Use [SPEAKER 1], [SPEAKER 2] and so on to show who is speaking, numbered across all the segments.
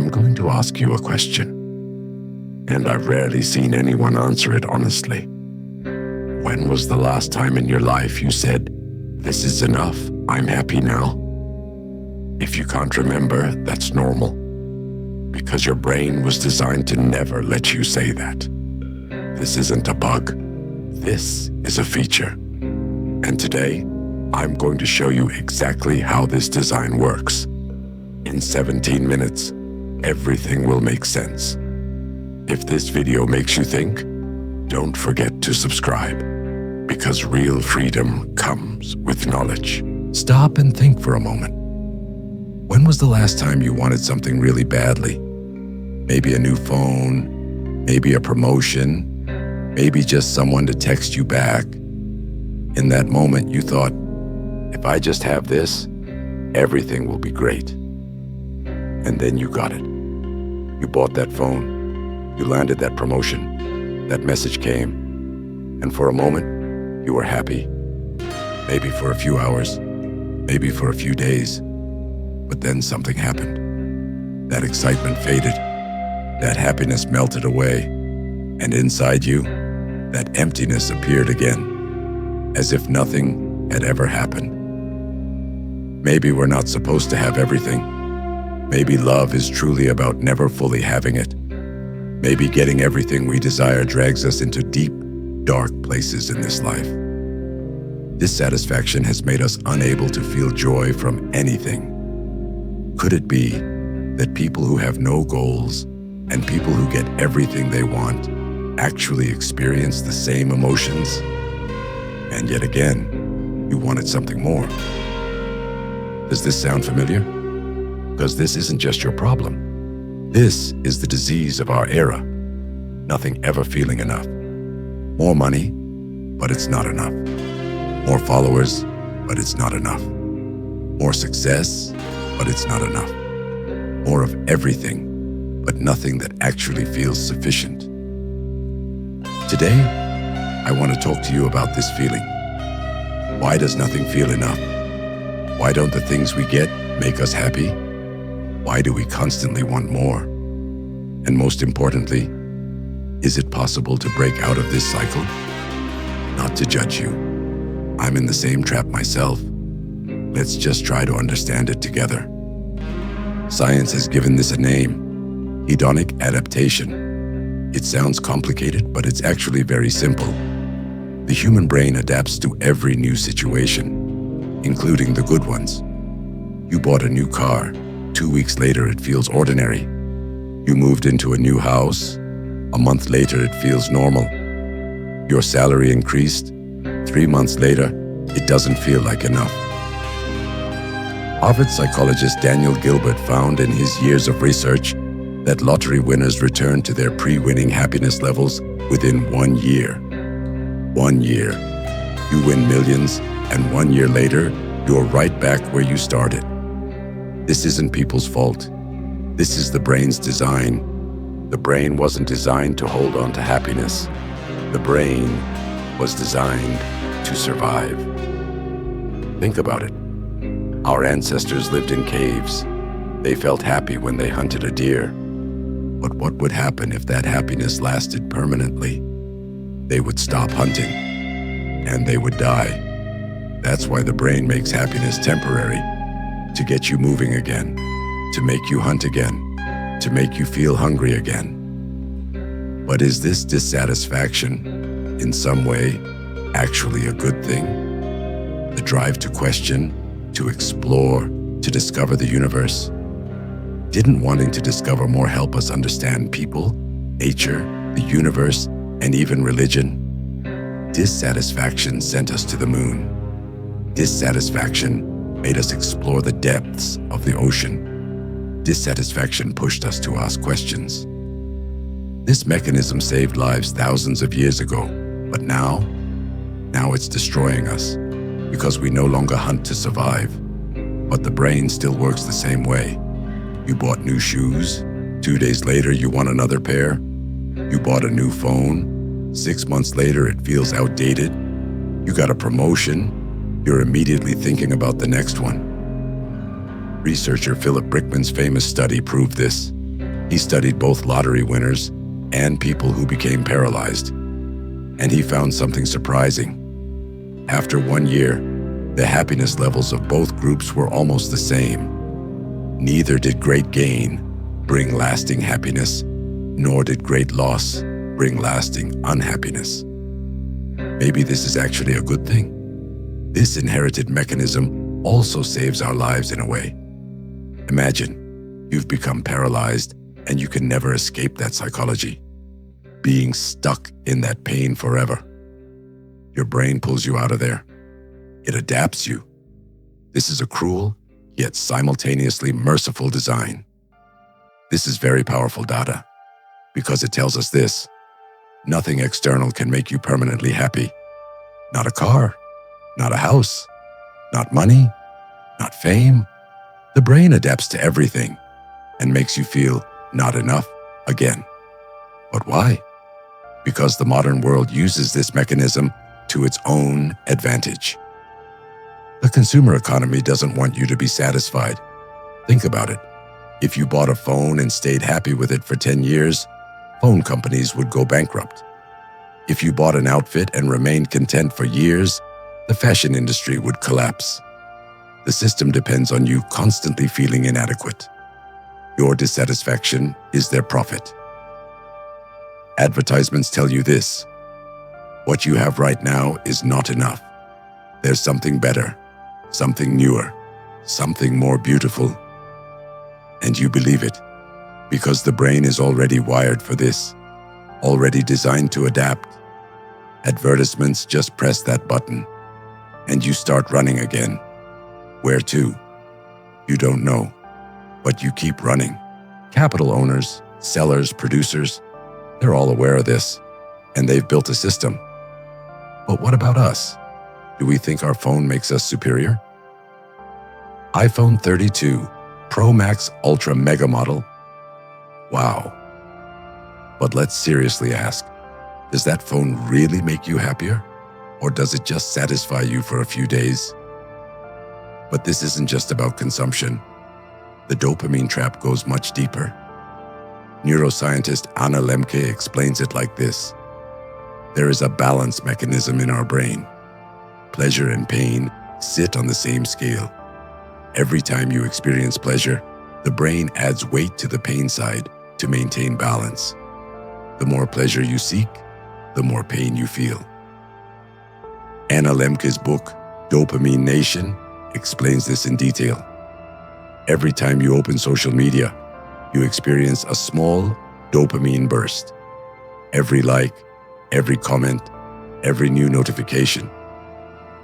[SPEAKER 1] I'm going to ask you a question, and I've rarely seen anyone answer it honestly. When was the last time in your life you said, "This is enough, I'm happy now"? If you can't remember, that's normal, because your brain was designed to never let you say that. This isn't a bug, this is a feature. And today, I'm going to show you exactly how this design works. In 17 minutes, everything will make sense. If this video makes you think, don't forget to subscribe, because real freedom comes with knowledge. Stop and think for a moment. When was the last time you wanted something really badly? Maybe a new phone, maybe a promotion, maybe just someone to text you back. In that moment, you thought, if I just have this, everything will be great. And then you got it. You bought that phone, you landed that promotion, that message came, and for a moment, you were happy. Maybe for a few hours, maybe for a few days. But then something happened. That excitement faded. That happiness melted away. And inside you, that emptiness appeared again, as if nothing had ever happened. Maybe we're not supposed to have everything. Maybe love is truly about never fully having it. Maybe getting everything we desire drags us into deep, dark places in this life. Dissatisfaction has made us unable to feel joy from anything. Could it be that people who have no goals and people who get everything they want actually experience the same emotions? And yet again, you wanted something more. Does this sound familiar? Because this isn't just your problem. This is the disease of our era. Nothing ever feeling enough. More money, but it's not enough. More followers, but it's not enough. More success, but it's not enough. More of everything, but nothing that actually feels sufficient. Today, I want to talk to you about this feeling. Why does nothing feel enough? Why don't the things we get make us happy? Why do we constantly want more? And most importantly, is it possible to break out of this cycle? Not to judge you. I'm in the same trap myself. Let's just try to understand it together. Science has given this a name, hedonic adaptation. It sounds complicated, but it's actually very simple. The human brain adapts to every new situation, including the good ones. You bought a new car. 2 weeks later, it feels ordinary. You moved into a new house. A month later, it feels normal. Your salary increased. 3 months later, it doesn't feel like enough. Harvard psychologist Daniel Gilbert found in his years of research that lottery winners return to their pre-winning happiness levels within 1 year. 1 year. You win millions, and 1 year later, you're right back where you started. This isn't people's fault. This is the brain's design. The brain wasn't designed to hold on to happiness. The brain was designed to survive. Think about it. Our ancestors lived in caves. They felt happy when they hunted a deer. But what would happen if that happiness lasted permanently? They would stop hunting, and they would die. That's why the brain makes happiness temporary, to get you moving again, to make you hunt again, to make you feel hungry again. But is this dissatisfaction, in some way, actually a good thing? The drive to question, to explore, to discover the universe? Didn't wanting to discover more help us understand people, nature, the universe, and even religion? Dissatisfaction sent us to the moon. Dissatisfaction made us explore the depths of the ocean. Dissatisfaction pushed us to ask questions. This mechanism saved lives thousands of years ago, but now it's destroying us, because we no longer hunt to survive. But the brain still works the same way. You bought new shoes. 2 days later, you want another pair. You bought a new phone. 6 months later, it feels outdated. You got a promotion. You're immediately thinking about the next one. Researcher Philip Brickman's famous study proved this. He studied both lottery winners and people who became paralyzed, and he found something surprising. After 1 year, the happiness levels of both groups were almost the same. Neither did great gain bring lasting happiness, nor did great loss bring lasting unhappiness. Maybe this is actually a good thing. This inherited mechanism also saves our lives in a way. Imagine you've become paralyzed and you can never escape that psychology, being stuck in that pain forever. Your brain pulls you out of there. It adapts you. This is a cruel, yet simultaneously merciful design. This is very powerful data because it tells us this: nothing external can make you permanently happy. Not a car, not a house, not money, not fame. The brain adapts to everything and makes you feel not enough again. But why? Because the modern world uses this mechanism to its own advantage. The consumer economy doesn't want you to be satisfied. Think about it. If you bought a phone and stayed happy with it for 10 years, phone companies would go bankrupt. If you bought an outfit and remained content for years, the fashion industry would collapse. The system depends on you constantly feeling inadequate. Your dissatisfaction is their profit. Advertisements tell you this: what you have right now is not enough. There's something better, something newer, something more beautiful. And you believe it, because the brain is already wired for this, already designed to adapt. Advertisements just press that button, and you start running again. Where to? You don't know, but you keep running. Capital owners, sellers, producers, they're all aware of this, and they've built a system. But what about us? Do we think our phone makes us superior? iPhone 32 Pro Max Ultra Mega Model. Wow. But let's seriously ask, does that phone really make you happier? Or does it just satisfy you for a few days? But this isn't just about consumption. The dopamine trap goes much deeper. Neuroscientist Anna Lemke explains it like this: there is a balance mechanism in our brain. Pleasure and pain sit on the same scale. Every time you experience pleasure, the brain adds weight to the pain side to maintain balance. The more pleasure you seek, the more pain you feel. Anna Lemke's book, Dopamine Nation, explains this in detail. Every time you open social media, you experience a small dopamine burst. Every like, every comment, every new notification.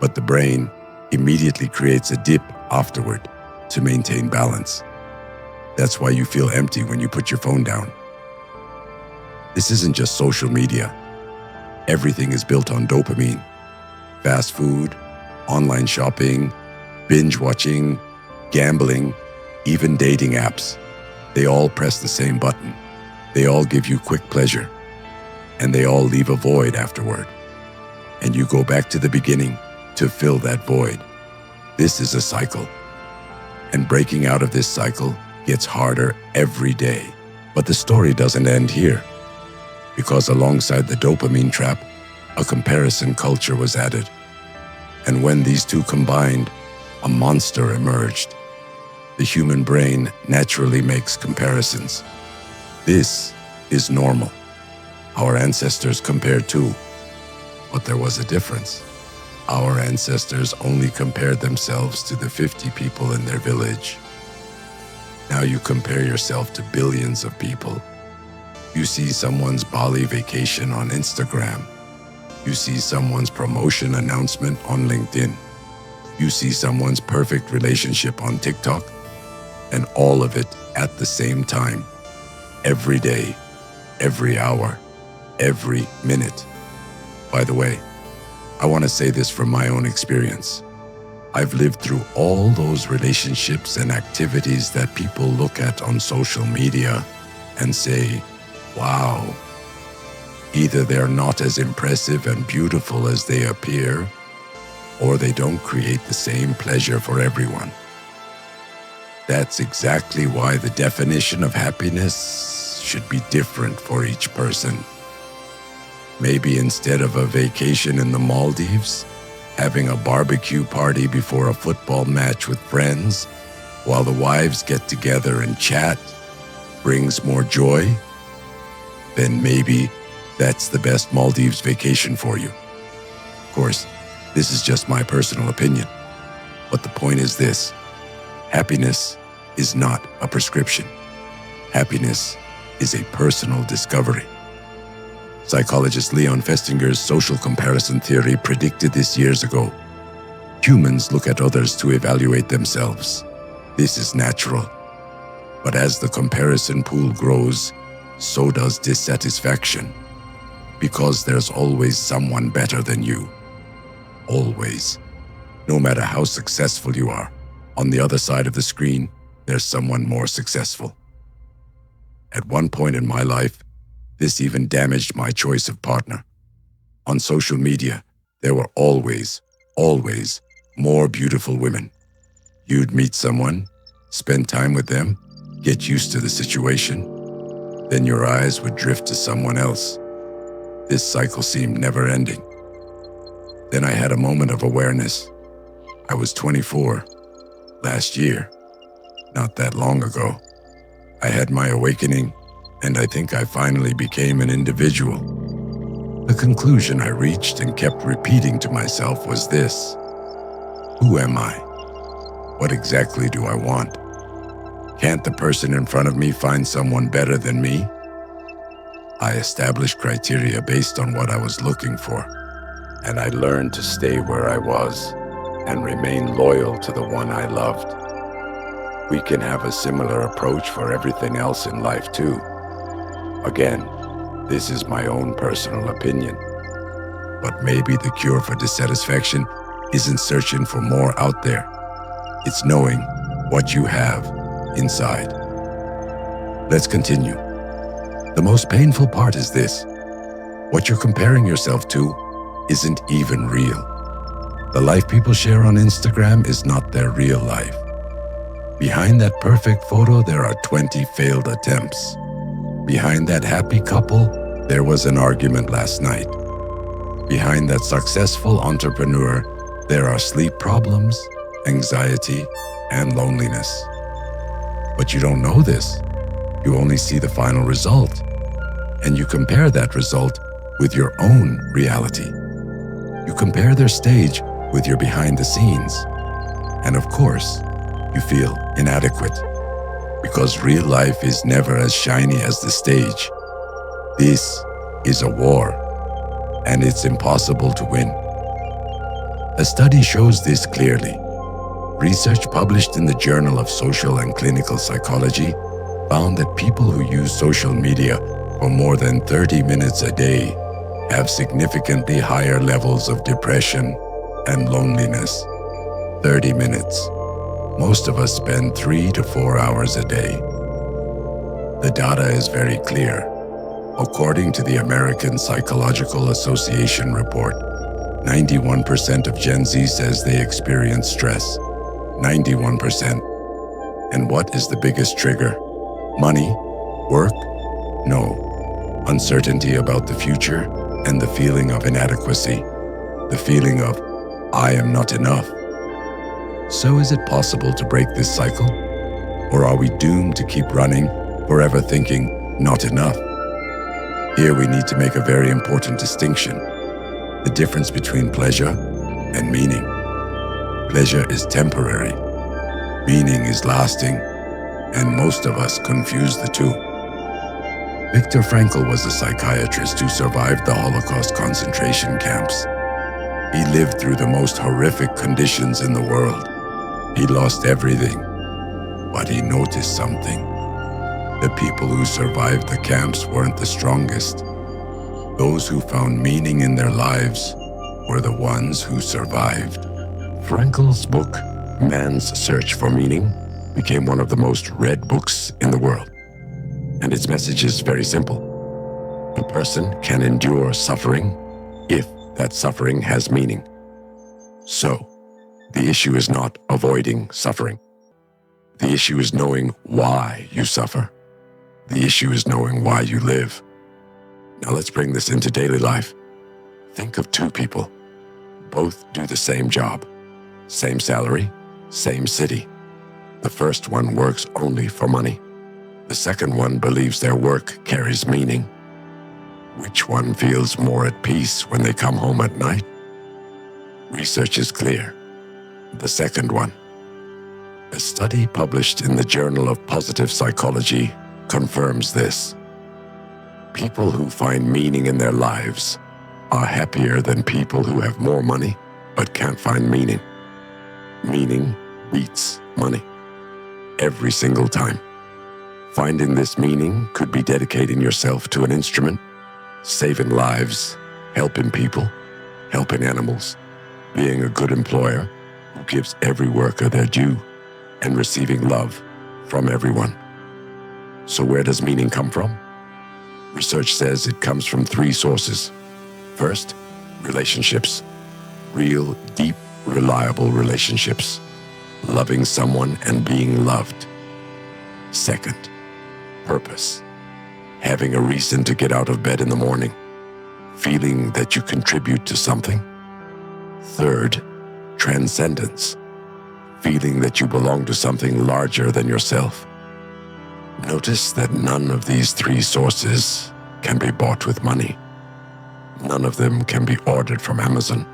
[SPEAKER 1] But the brain immediately creates a dip afterward to maintain balance. That's why you feel empty when you put your phone down. This isn't just social media. Everything is built on dopamine. Fast food, online shopping, binge watching, gambling, even dating apps. They all press the same button. They all give you quick pleasure. And they all leave a void afterward. And you go back to the beginning to fill that void. This is a cycle. And breaking out of this cycle gets harder every day. But the story doesn't end here. Because alongside the dopamine trap, a comparison culture was added. And when these two combined, a monster emerged. The human brain naturally makes comparisons. This is normal. Our ancestors compared too. But there was a difference. Our ancestors only compared themselves to the 50 people in their village. Now you compare yourself to billions of people. You see someone's Bali vacation on Instagram. You see someone's promotion announcement on LinkedIn. You see someone's perfect relationship on TikTok. And all of it at the same time. Every day, every hour, every minute. By the way, I want to say this from my own experience. I've lived through all those relationships and activities that people look at on social media and say, wow. Either they're not as impressive and beautiful as they appear, or they don't create the same pleasure for everyone. That's exactly why the definition of happiness should be different for each person. Maybe instead of a vacation in the Maldives, having a barbecue party before a football match with friends, while the wives get together and chat, brings more joy, then maybe that's the best Maldives vacation for you. Of course, this is just my personal opinion, but the point is this: happiness is not a prescription. Happiness is a personal discovery. Psychologist Leon Festinger's social comparison theory predicted this years ago. Humans look at others to evaluate themselves. This is natural. But as the comparison pool grows, so does dissatisfaction. Because there's always someone better than you. Always. No matter how successful you are, on the other side of the screen, there's someone more successful. At one point in my life, this even damaged my choice of partner. On social media, there were always more beautiful women. You'd meet someone, spend time with them, get used to the situation, then your eyes would drift to someone else. This cycle seemed never-ending. Then I had a moment of awareness. I was 24, last year, not that long ago. I had my awakening, and I think I finally became an individual. The conclusion I reached and kept repeating to myself was this: who am I? What exactly do I want? Can't the person in front of me find someone better than me? I established criteria based on what I was looking for, and I learned to stay where I was and remain loyal to the one I loved. We can have a similar approach for everything else in life too. Again, this is my own personal opinion. But maybe the cure for dissatisfaction isn't searching for more out there. It's knowing what you have inside. Let's continue. The most painful part is this: what you're comparing yourself to isn't even real. The life people share on Instagram is not their real life. Behind that perfect photo, there are 20 failed attempts. Behind that happy couple, there was an argument last night. Behind that successful entrepreneur, there are sleep problems, anxiety, and loneliness. But you don't know this. You only see the final result. And you compare that result with your own reality. You compare their stage with your behind the scenes. And of course, you feel inadequate. Because real life is never as shiny as the stage. This is a war, and it's impossible to win. A study shows this clearly. Research published in the Journal of Social and Clinical Psychology found that people who use social media for more than 30 minutes a day have significantly higher levels of depression and loneliness. 30 minutes. Most of us spend 3 to 4 hours a day. The data is very clear. According to the American Psychological Association report, 91% of Gen Z says they experience stress. 91%. And what is the biggest trigger? Money? Work? No. Uncertainty about the future and the feeling of inadequacy. The feeling of, I am not enough. So is it possible to break this cycle? Or are we doomed to keep running, forever thinking, not enough? Here we need to make a very important distinction: the difference between pleasure and meaning. Pleasure is temporary, meaning is lasting, and most of us confuse the two. Viktor Frankl was a psychiatrist who survived the Holocaust concentration camps. He lived through the most horrific conditions in the world. He lost everything, but he noticed something. The people who survived the camps weren't the strongest. Those who found meaning in their lives were the ones who survived. Frankl's book, Man's Search for Meaning, became one of the most read books in the world. And its message is very simple. A person can endure suffering if that suffering has meaning. So, the issue is not avoiding suffering. The issue is knowing why you suffer. The issue is knowing why you live. Now let's bring this into daily life. Think of two people. Both do the same job. Same salary, same city. The first one works only for money. The second one believes their work carries meaning. Which one feels more at peace when they come home at night? Research is clear. The second one. A study published in the Journal of Positive Psychology confirms this. People who find meaning in their lives are happier than people who have more money but can't find meaning. Meaning beats money. Every single time. Finding this meaning could be dedicating yourself to an instrument, saving lives, helping people, helping animals, being a good employer who gives every worker their due, and receiving love from everyone. So where does meaning come from? Research says it comes from three sources. First, relationships. Real, deep, reliable relationships. Loving someone and being loved. Second, purpose. Having a reason to get out of bed in the morning. Feeling that you contribute to something. Third, transcendence. Feeling that you belong to something larger than yourself. Notice that none of these three sources can be bought with money. None of them can be ordered from Amazon.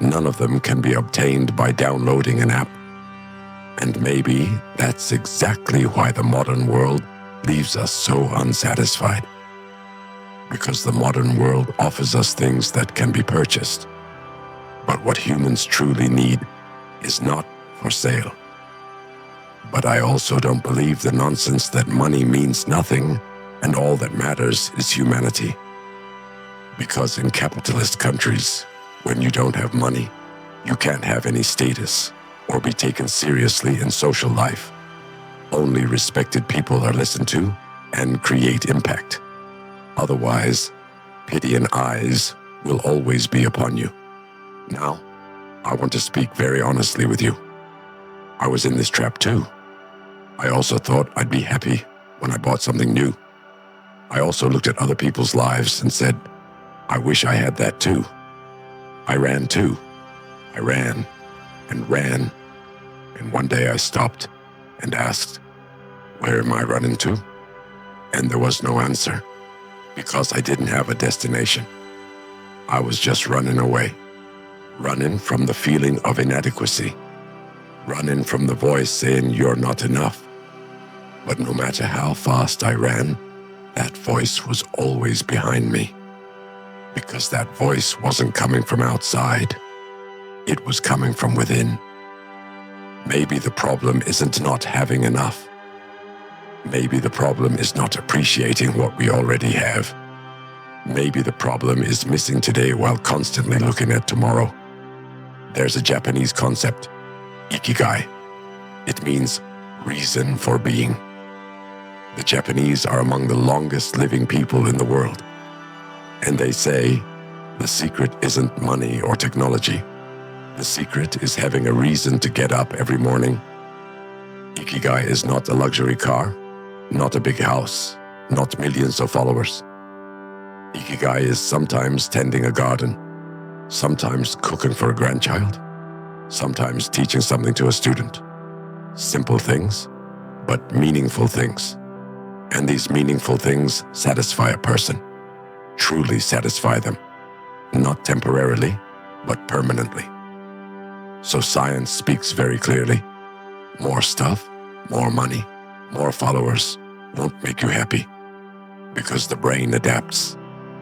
[SPEAKER 1] None of them can be obtained by downloading an app. And maybe that's exactly why the modern world leaves us so unsatisfied. Because the modern world offers us things that can be purchased. But what humans truly need is not for sale. But I also don't believe the nonsense that money means nothing and all that matters is humanity. Because in capitalist countries, when you don't have money, you can't have any status or be taken seriously in social life. Only respected people are listened to and create impact. Otherwise, pity and eyes will always be upon you. Now, I want to speak very honestly with you. I was in this trap too. I also thought I'd be happy when I bought something new. I also looked at other people's lives and said, I wish I had that too. I ran too. I ran and ran. And one day I stopped and asked, where am I running to? And there was no answer, because I didn't have a destination. I was just running away, running from the feeling of inadequacy, running from the voice saying you're not enough. But no matter how fast I ran, that voice was always behind me, because that voice wasn't coming from outside. It was coming from within. Maybe the problem isn't not having enough. Maybe the problem is not appreciating what we already have. Maybe the problem is missing today while constantly looking at tomorrow. There's a Japanese concept, Ikigai. It means reason for being. The Japanese are among the longest living people in the world. And they say, the secret isn't money or technology. The secret is having a reason to get up every morning. Ikigai is not a luxury car, not a big house, not millions of followers. Ikigai is sometimes tending a garden, sometimes cooking for a grandchild, sometimes teaching something to a student. Simple things, but meaningful things. And these meaningful things satisfy a person, truly satisfy them, not temporarily, but permanently. So science speaks very clearly. More stuff, more money, more followers won't make you happy. Because the brain adapts.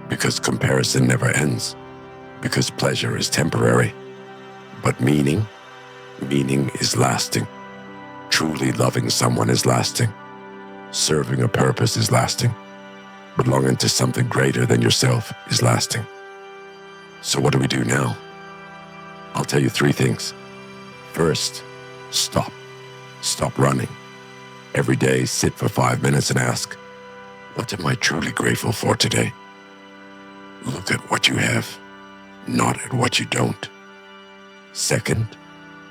[SPEAKER 1] Because comparison never ends. Because pleasure is temporary. But meaning is lasting. Truly loving someone is lasting. Serving a purpose is lasting. Belonging to something greater than yourself is lasting. So what do we do now? I'll tell you 3 things. First, stop. Stop running. Every day, sit for 5 minutes and ask, what am I truly grateful for today? Look at what you have, not at what you don't. Second,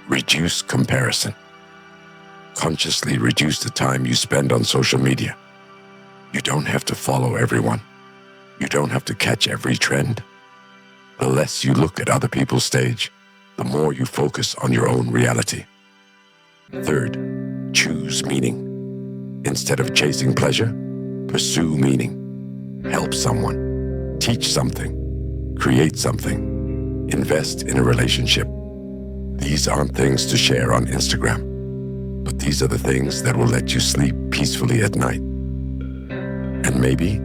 [SPEAKER 1] reduce comparison. Consciously reduce the time you spend on social media. don't have to follow everyone. You don't have to catch every trend. The less you look at other people's stage, the more you focus on your own reality. Third, choose meaning. Instead of chasing pleasure, pursue meaning. Help someone, teach something, create something, invest in a relationship. These aren't things to share on Instagram, but these are the things that will let you sleep peacefully at night. And maybe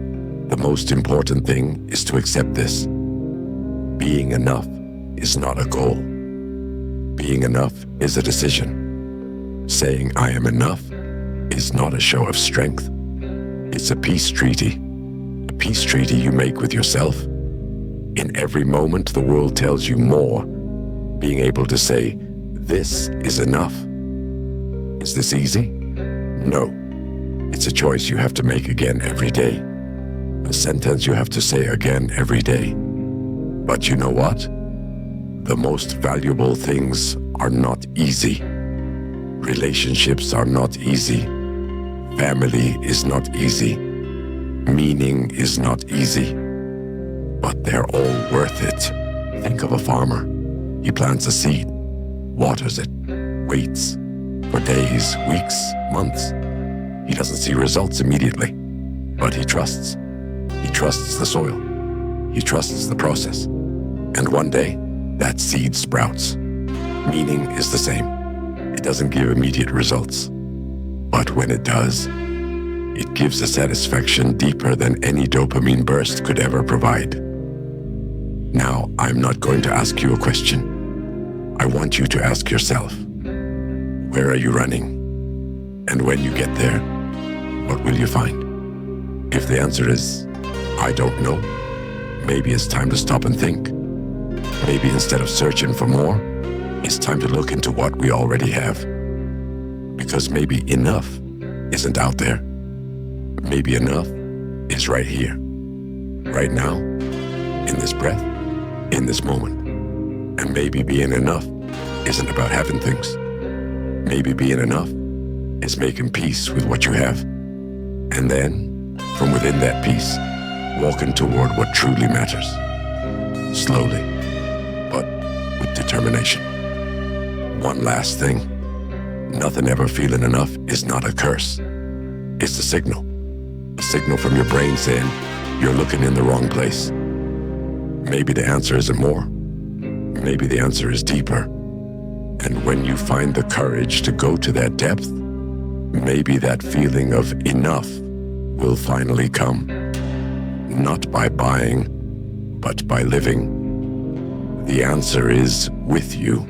[SPEAKER 1] the most important thing is to accept this. Being enough is not a goal. Being enough is a decision. Saying I am enough is not a show of strength. It's a peace treaty. A peace treaty you make with yourself. In every moment the world tells you more, being able to say, this is enough. Is this easy? No. It's a choice you have to make again every day. A sentence you have to say again every day. But you know what? The most valuable things are not easy. Relationships are not easy. Family is not easy. Meaning is not easy. But they're all worth it. Think of a farmer. He plants a seed, waters it, waits for days, weeks, months. He doesn't see results immediately, but he trusts. He trusts the soil. He trusts the process. And one day, that seed sprouts. Meaning is the same. It doesn't give immediate results. But when it does, it gives a satisfaction deeper than any dopamine burst could ever provide. Now, I'm not going to ask you a question. I want you to ask yourself, where are you running? And when you get there, what will you find? If the answer is, I don't know, maybe it's time to stop and think. Maybe instead of searching for more, it's time to look into what we already have. Because maybe enough isn't out there. Maybe enough is right here, right now, in this breath, in this moment. And maybe being enough isn't about having things. Maybe being enough is making peace with what you have. And then, from within that peace, walking toward what truly matters. Slowly, but with determination. One last thing. Nothing ever feeling enough is not a curse. It's a signal. A signal from your brain saying you're looking in the wrong place. Maybe the answer isn't more. Maybe the answer is deeper. And when you find the courage to go to that depth, maybe that feeling of enough will finally come. Not by buying, but by living. The answer is with you.